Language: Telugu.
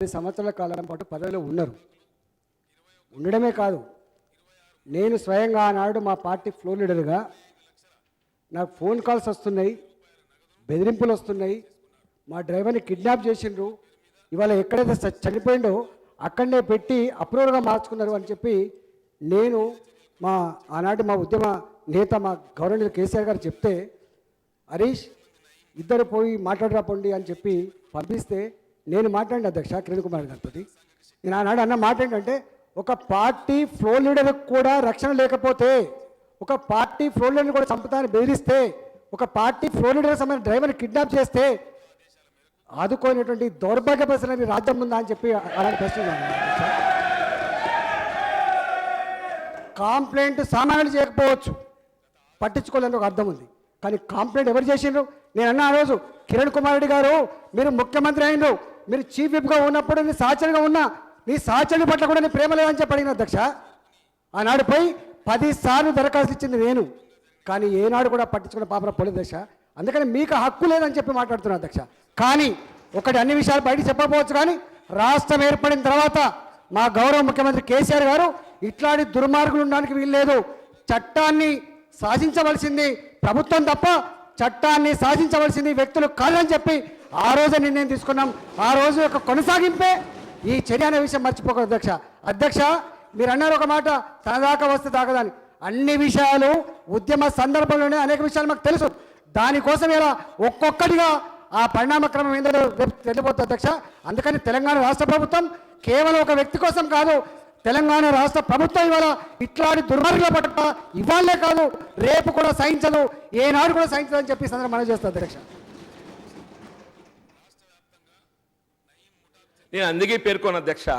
10 సంవత్సరాల కాలం పాటు పదవిలో ఉన్నారు. ఉండడమే కాదు, నేను స్వయంగా ఆనాడు మా పార్టీ ఫ్లోర్ లీడర్గా నాకు ఫోన్ కాల్స్ వస్తున్నాయి, బెదిరింపులు వస్తున్నాయి, మా డ్రైవర్ని కిడ్నాప్ చేసిండ్రు, ఇవాళ ఎక్కడైతే చనిపోయిండో అక్కడనే పెట్టి అప్రూవర్గా మార్చుకున్నారు అని చెప్పి నేను ఆనాటి మా ఉద్యమ నేత మా గవర్నర్ కేసీఆర్ గారు చెప్తే, హరీష్ ఇద్దరు పోయి మాట్లాడరాపోండి అని చెప్పి పంపిస్తే నేను మాట్లాడిన అధ్యక్ష కిరణ్ కుమార్ గారితో. నేను ఆనాడు అన్న మాట ఏంటంటే, ఒక పార్టీ ఫ్లోర్ లీడర్కి కూడా రక్షణ లేకపోతే, ఒక పార్టీ ఫ్లోర్ లీడర్ని కూడా చంపుతానని బెదిరిస్తే, ఒక పార్టీ ఫ్లోర్ లీడర్ సంబంధించిన డ్రైవర్ని కిడ్నాప్ చేస్తే ఆదుకోనటువంటి దౌర్భాగ్య పరిస్థితి రాజ్యం ఉందా అని చెప్పి అలాంటి ప్రశ్న. కాంప్లైంట్ సామాన్యులు చేయకపోవచ్చు, పట్టించుకోవాలని ఒక అర్థం ఉంది, కానీ కాంప్లైంట్ ఎవరు చేసిండ్రు? నేను అన్న ఆ రోజు, కిరణ్ కుమార్ రెడ్డి గారు మీరు ముఖ్యమంత్రి అయినరు, మీరు చీఫ్ విప్గా ఉన్నప్పుడు నీ సహచరుగా ఉన్నా, నీ సహచరుడి పట్ల కూడా నీ ప్రేమ లేదని చెప్పి అడిగిన అధ్యక్ష. ఆనాడు పోయి 10 సార్లు దరఖాస్తు ఇచ్చింది నేను, కానీ ఏనాడు కూడా పట్టించుకున్న పాపన పోలేదు అధ్యక్ష. అందుకని మీకు హక్కు లేదని చెప్పి మాట్లాడుతున్నాను అధ్యక్ష. కానీ ఒకటి, అన్ని విషయాలు బయటికి చెప్పకపోవచ్చు, కానీ రాష్ట్రం ఏర్పడిన తర్వాత మా గౌరవ ముఖ్యమంత్రి కేసీఆర్ గారు ఇట్లాంటి దుర్మార్గులు ఉండడానికి వీల్లేదు, చట్టాన్ని సాధించవలసింది ప్రభుత్వం తప్ప చట్టాన్ని సాధించవలసింది వ్యక్తులు కాదని చెప్పి ఆ రోజు నిర్ణయం తీసుకున్నాం. ఆ రోజు యొక్క కొనసాగింపే ఈ చర్య అనే విషయం మర్చిపోకూడదు అధ్యక్ష. అధ్యక్ష మీరు అన్నారు ఒక మాట, తన దాకా వస్తే దాకదని. అన్ని విషయాలు ఉద్యమ సందర్భంలోనే అనేక విషయాలు మాకు తెలుసు, దానికోసం ఇలా ఒక్కొక్కటిగా ఆ పరిణామక్రమం ఏందో రేపు తెలియబోతుంది అధ్యక్ష. అందుకని తెలంగాణ రాష్ట్ర ప్రభుత్వం కేవలం ఒక వ్యక్తి కోసం కాదు, తెలంగాణ రాష్ట్ర ప్రభుత్వం ఇవాళ ఇట్లాంటి దుర్మార్గుల పట్ల ఇవాళే కాదు రేపు కూడా సహించదు, ఏనాడు కూడా సహించదు అని చెప్పి సందర్భం మనం చేస్తుంది అధ్యక్ష. నేను అందుకే పేర్కొన్న అధ్యక్ష,